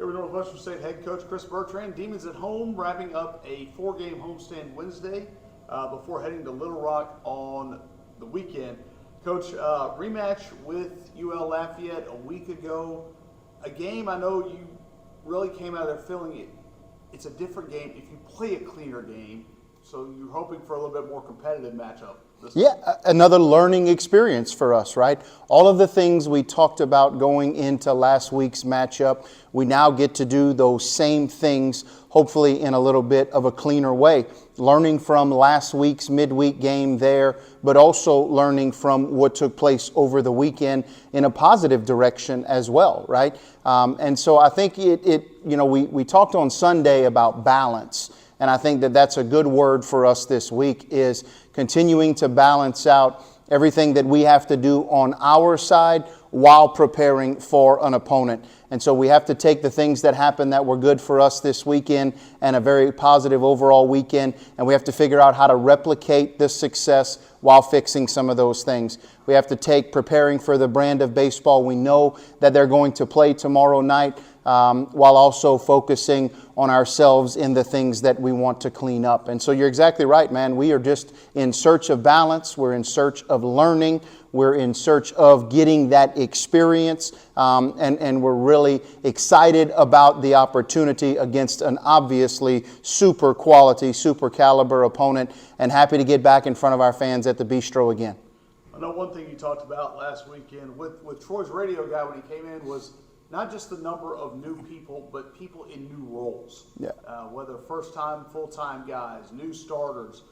Here with Northwestern State head coach Chris Bertrand. Demons at home, wrapping up a 4-game homestand Wednesday before heading to Little Rock on the weekend. Coach, rematch with UL Lafayette a week ago. A game I know you really came out of there feeling it's a different game if you play a cleaner game. So you're hoping for a little bit more competitive matchup. Another learning experience for us, right? All of the things we talked about going into last week's matchup, we now get to do those same things, hopefully in a little bit of a cleaner way. Learning from last week's midweek game there, but also learning from what took place over the weekend in a positive direction as well, right? And so I think we talked on Sunday about balance. And I think that that's a good word for us this week, is continuing to balance out everything that we have to do on our side while preparing for an opponent. And so we have to take the things that happened that were good for us this weekend and a very positive overall weekend, and we have to figure out how to replicate this success while fixing some of those things. We have to take preparing for the brand of baseball we know that they're going to play tomorrow night, while also focusing on ourselves in the things that we want to clean up. And so you're exactly right, man. We are just in search of balance. We're in search of learning. We're in search of getting that experience. And we're really excited about the opportunity against an obviously super quality, super caliber opponent, and happy to get back in front of our fans at the Bistro again. I know one thing you talked about last weekend with Troy's radio guy when he came in was not just the number of new people, but people in new roles. Yeah. Whether first-time, full-time guys, new starters.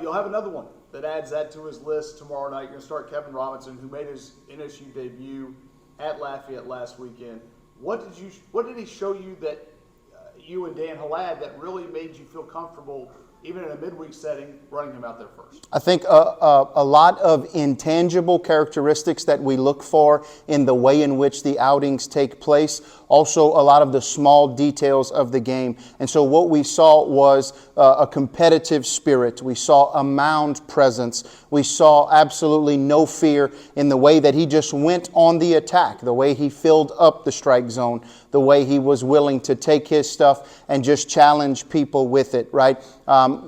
You'll have another one that adds that to his list tomorrow night. You're going to start Kevin Robinson, who made his NSU debut at Lafayette last weekend. What did he show you that you and Dan Halad that really made you feel comfortable, even in a midweek setting, running him out there first? I think a lot of intangible characteristics that we look for in the way in which the outings take place. Also, a lot of the small details of the game. And so what we saw was a competitive spirit. We saw a mound presence. We saw absolutely no fear in the way that he just went on the attack, the way he filled up the strike zone, the way he was willing to take his stuff and just challenge people with it, right?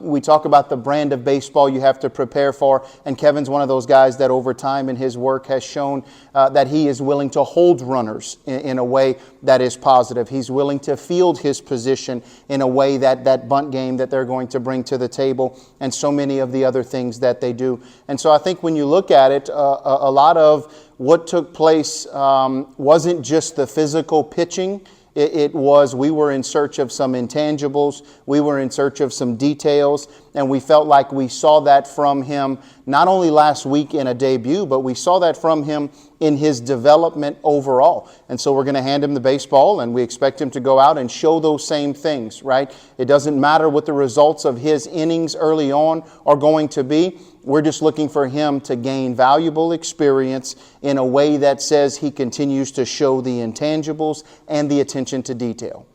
We talk about the brand of baseball you have to prepare for, and Kevin's one of those guys that over time in his work has shown that he is willing to hold runners in a way that is positive. He's willing to field his position in a way that bunt game that they're going to bring to the table, and so many of the other things that they do. And so I think when you look at it, a lot of what took place wasn't just the physical pitching. It was, we were in search of some intangibles, we were in search of some details, and we felt like we saw that from him not only last week in a debut, but we saw that from him in his development overall. And so we're going to hand him the baseball, and we expect him to go out and show those same things, right? It doesn't matter what the results of his innings early on are going to be. We're just looking for him to gain valuable experience in a way that says he continues to show the intangibles and the attention to detail.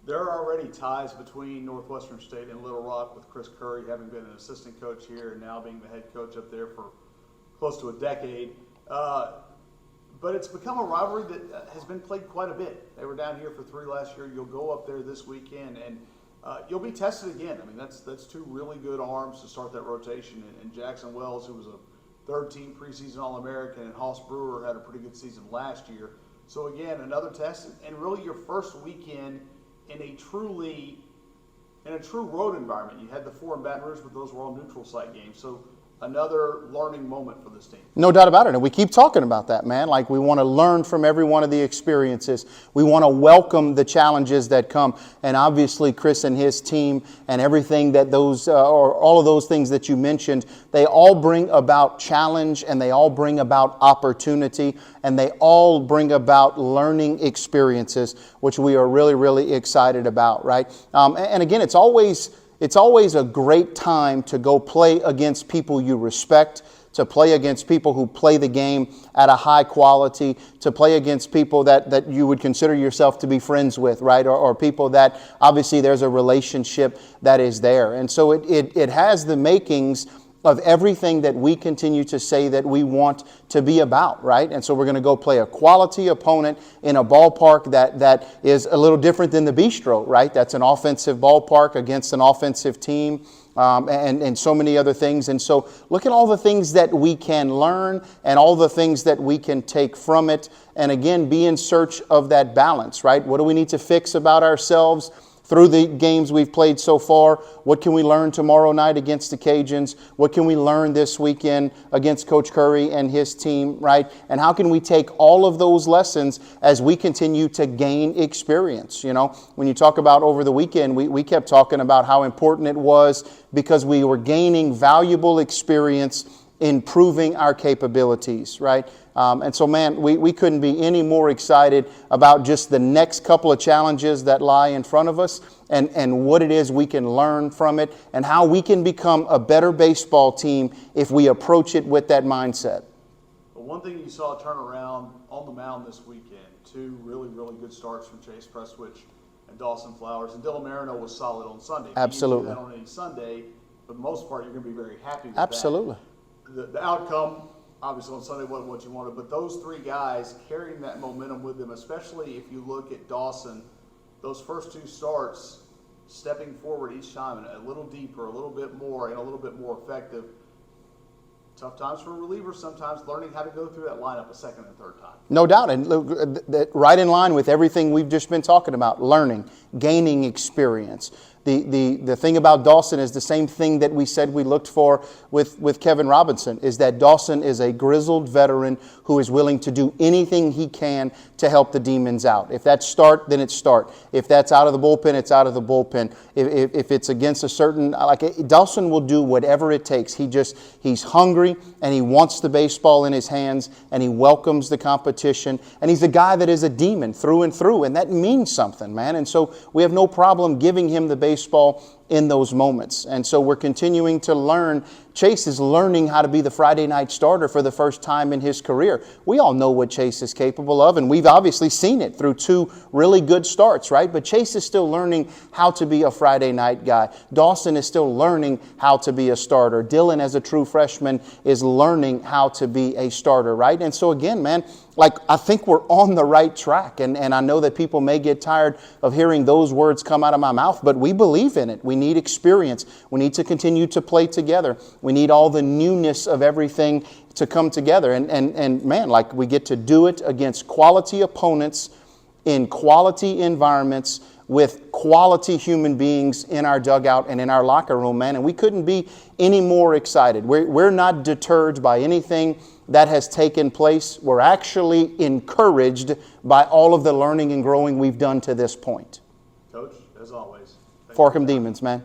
There are already ties between Northwestern State and Little Rock, with Chris Curry having been an assistant coach here and now being the head coach up there for close to a decade. But it's become a rivalry that has been played quite a bit. They were down here for 3 last year. You'll go up there this weekend, and you'll be tested again. I mean, that's 2 really good arms to start that rotation. And Jackson Wells, who was a 3rd-team preseason All-American, and Hoss Brewer had a pretty good season last year. So again, another test, and really your first weekend in a true road environment. You had the 4 in Baton Rouge, but those were all neutral site games. So another learning moment for this team. No doubt about it. And we keep talking about that, man. Like, we want to learn from every one of the experiences. We want to welcome the challenges that come. And obviously, Chris and his team and everything that those, or all of those things that you mentioned, they all bring about challenge, and they all bring about opportunity, and they all bring about learning experiences, which we are really, really excited about, right? And again, it's always a great time to go play against people you respect, to play against people who play the game at a high quality, to play against people that you would consider yourself to be friends with, right? Or people that obviously there's a relationship that is there. And so it has the makings of everything that we continue to say that we want to be about, right? And so we're going to go play a quality opponent in a ballpark that is a little different than the Bistro, right? That's an offensive ballpark against an offensive team. And so many other things. And so look at all the things that we can learn and all the things that we can take from it. And again, be in search of that balance, right? What do we need to fix about ourselves through the games we've played so far? What can we learn tomorrow night against the Cajuns? What can we learn this weekend against Coach Curry and his team, right? And how can we take all of those lessons as we continue to gain experience? You know, when you talk about over the weekend, we kept talking about how important it was because we were gaining valuable experience improving our capabilities, right? And so, man, we couldn't be any more excited about just the next couple of challenges that lie in front of us and what it is we can learn from it and how we can become a better baseball team if we approach it with that mindset. But one thing you saw turn around on the mound this weekend, two really, really good starts from Chase Prestwich and Dawson Flowers. And Dylan Marino was solid on Sunday. Absolutely. You can do that on any Sunday, but for the most part, you're going to be very happy with Absolutely. that. The outcome, obviously on Sunday wasn't what you wanted, but those three guys carrying that momentum with them, especially if you look at Dawson, those first two starts, stepping forward each time and a little deeper, a little bit more, and a little bit more effective. Tough times for relievers sometimes, learning how to go through that lineup a second and third time. No doubt, and look, right in line with everything we've just been talking about, learning, gaining experience. The thing about Dawson is the same thing that we said we looked for with Kevin Robinson, is that Dawson is a grizzled veteran who is willing to do anything he can to help the Demons out. If that's start, then it's start. If that's out of the bullpen, it's out of the bullpen. If it's against a certain, Dawson will do whatever it takes. He's hungry and he wants the baseball in his hands and he welcomes the competition. And he's a guy that is a Demon through and through, and that means something, man. And so we have no problem giving him the baseball in those moments. And so we're continuing to learn. Chase is learning how to be the Friday night starter for the first time in his career. We all know what Chase is capable of, and we've obviously seen it through two really good starts, right? But Chase is still learning how to be a Friday night guy. Dawson is still learning how to be a starter. Dylan, as a true freshman, is learning how to be a starter, right? And so again, man, I think we're on the right track. And I know that people may get tired of hearing those words come out of my mouth, but we believe in it. We need experience. We need to continue to play together. We need all the newness of everything to come together. And man, we get to do it against quality opponents in quality environments with quality human beings in our dugout and in our locker room, man. And we couldn't be any more excited. We're not deterred by anything that has taken place. We're actually encouraged by all of the learning and growing we've done to this point. Coach, as always. Forkham Demons, man.